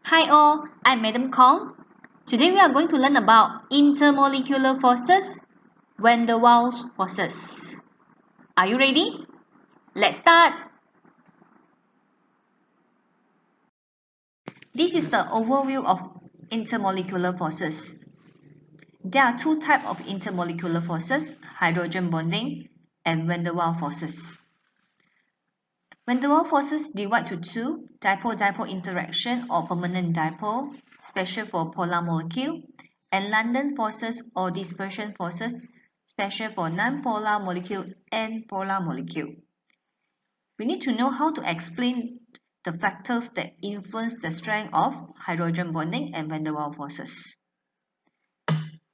Hi all, I'm Madam Kong. Today we are going to learn about intermolecular forces, van der Waals forces. Are you ready? Let's start. This is the overview of intermolecular forces. There are two types of intermolecular forces, hydrogen bonding and van der Waals forces. Van der Waals forces divide to two, dipole-dipole interaction or permanent dipole, special for polar molecule, and London forces or dispersion forces, special for non-polar molecule and polar molecule. We need to know how to explain the factors that influence the strength of hydrogen bonding and van der Waals forces.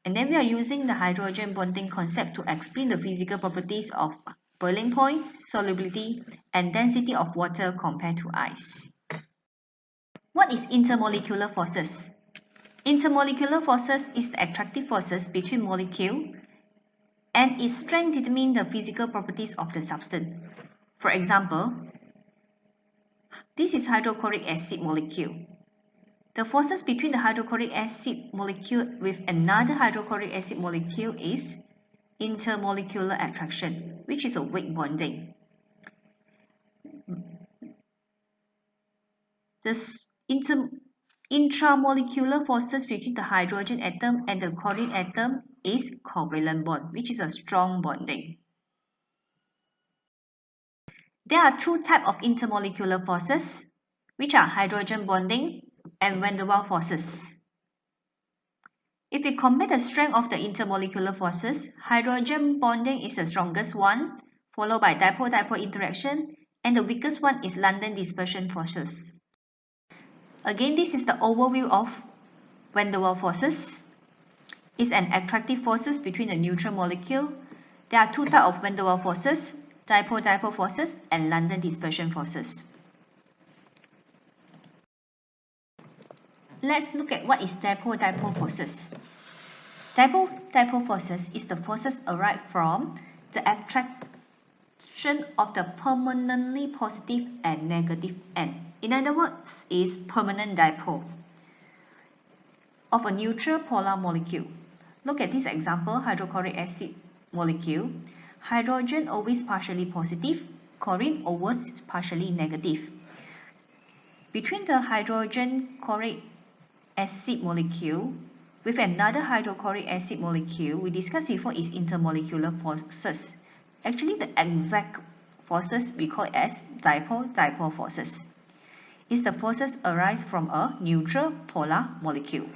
And then we are using the hydrogen bonding concept to explain the physical properties of boiling point, solubility, and density of water compared to ice. What is intermolecular forces? Intermolecular forces is the attractive forces between molecules and its strength determines the physical properties of the substance. For example, this is hydrochloric acid molecule. The forces between the hydrochloric acid molecule with another hydrochloric acid molecule is intermolecular attraction, which is a weak bonding. The intramolecular forces between the hydrogen atom and the chlorine atom is covalent bond, which is a strong bonding. There are two types of intermolecular forces, which are hydrogen bonding and van der Waals forces. If we compare the strength of the intermolecular forces, hydrogen bonding is the strongest one, followed by dipole-dipole interaction, and the weakest one is London dispersion forces. Again, this is the overview of van der Waals forces. It's an attractive forces between a neutral molecule. There are two types of van der Waals forces, dipole-dipole forces and London dispersion forces. Let's look at what is dipole-dipole forces. Dipole-dipole forces is the forces arrived from the attraction of the permanently positive and negative end. In other words, is permanent dipole of a neutral polar molecule. Look at this example, hydrochloric acid molecule. Hydrogen always partially positive, chlorine always partially negative. Between the hydrogen chloric acid molecule with another hydrochloric acid molecule, we discussed before is intermolecular forces. Actually, the exact forces we call as dipole-dipole forces. Is the forces arise from a neutral polar molecule.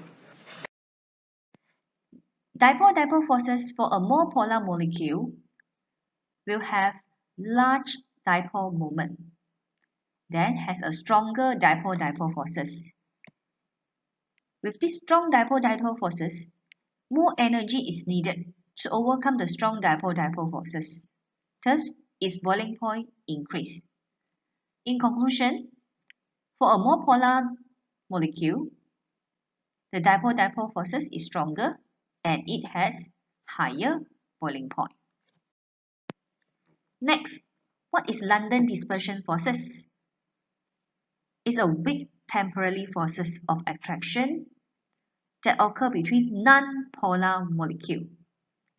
Dipole-dipole forces for a more polar molecule will have large dipole moment, then has a stronger dipole-dipole forces. With these strong dipole-dipole forces, more energy is needed to overcome the strong dipole-dipole forces. Thus, its boiling point increase. In conclusion, for a more polar molecule, the dipole-dipole forces is stronger and it has higher boiling point. Next, what is London dispersion forces? It's a weak temporary forces of attraction that occur between non-polar molecules.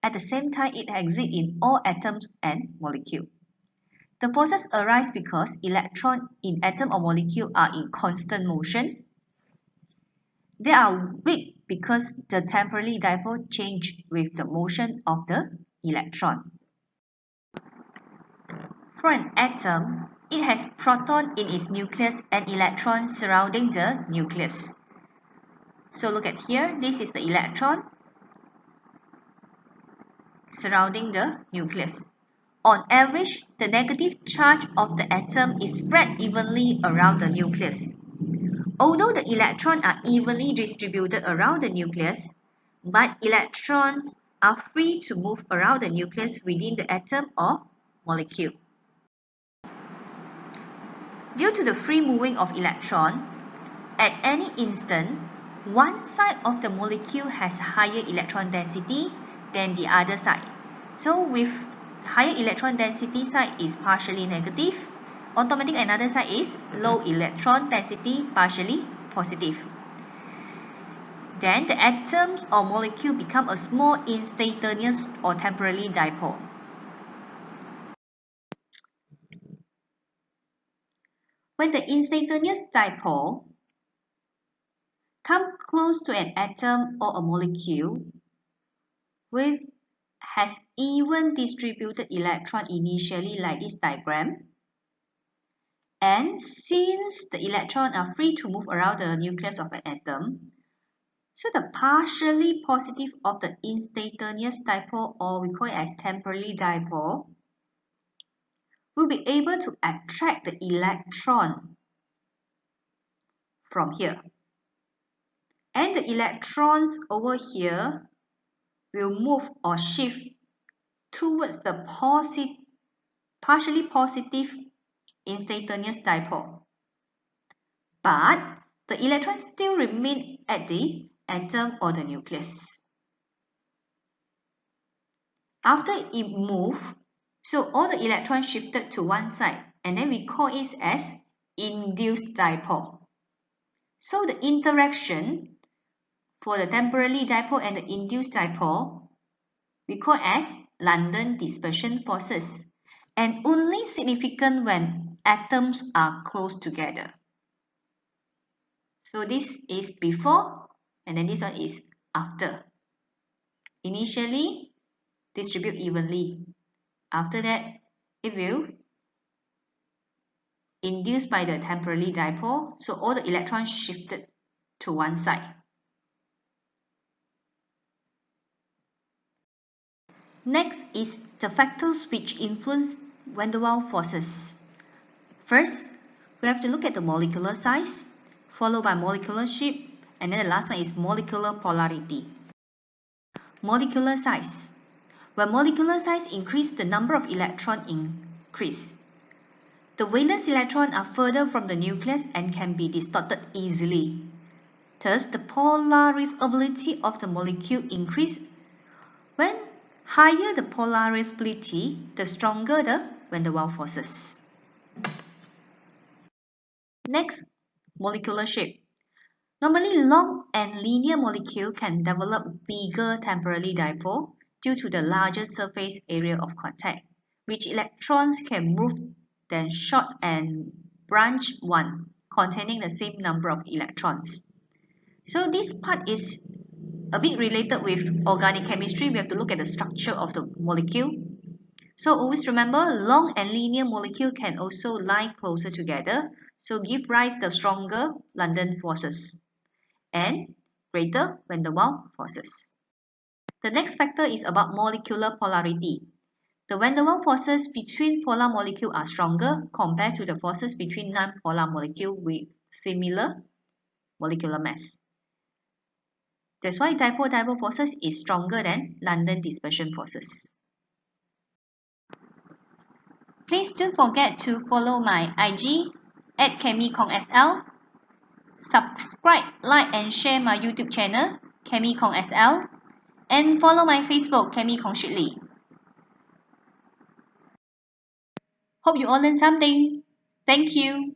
At the same time, it exists in all atoms and molecules. The forces arise because electrons in atom or molecule are in constant motion. They are weak because the temporary dipole change with the motion of the electron. For an atom, it has proton in its nucleus and electrons surrounding the nucleus. So look at here, this is the electron surrounding the nucleus. On average, the negative charge of the atom is spread evenly around the nucleus. Although the electrons are evenly distributed around the nucleus, but electrons are free to move around the nucleus within the atom or molecule. Due to the free moving of electrons, at any instant, one side of the molecule has higher electron density than the other side. So with higher electron density side is partially negative, automatically another side is low electron density partially positive. Then the atoms or molecule become a small instantaneous or temporary dipole. When the instantaneous dipole comes close to an atom or a molecule which has even distributed electron initially like this diagram, and since the electrons are free to move around the nucleus of an atom, so the partially positive of the instantaneous dipole, or we call it as temporary dipole, will be able to attract the electron from here. And the electrons over here will move or shift towards the partially positive instantaneous dipole. But the electrons still remain at the atom or the nucleus. After it moved, so all the electrons shifted to one side, and then we call it as induced dipole. So the interaction for the temporary dipole and the induced dipole we call as London dispersion forces, and only significant when atoms are close together. So this is before, and then this one is after. Initially, distribute evenly. After that, it will induce by the temporary dipole, so all the electrons shifted to one side. Next is the factors which influence van der Waals forces. First, we have to look at the molecular size, followed by molecular shape, and then the last one is molecular polarity. Molecular size. When molecular size increase, the number of electrons increase. The valence electrons are further from the nucleus and can be distorted easily. Thus, the polarizability of the molecule increase. When higher the polarizability, the stronger the van der Waals forces. Next, molecular shape. Normally, long and linear molecule can develop bigger temporary dipole due to the larger surface area of contact, which electrons can move than short and branch one, containing the same number of electrons. So this part is a bit related with organic chemistry. We have to look at the structure of the molecule. So always remember, long and linear molecule can also lie closer together, so give rise to stronger London forces and greater van der Waals forces. The next factor is about molecular polarity. The van der Waals forces between polar molecules are stronger compared to the forces between non-polar molecules with similar molecular mass. That's why dipole-dipole forces is stronger than London dispersion forces. Please don't forget to follow my IG at ChemiCongSL. Subscribe, like and share my YouTube channel, ChemiCongSL. And follow my Facebook, ChemiCongShitli. Hope you all learned something. Thank you.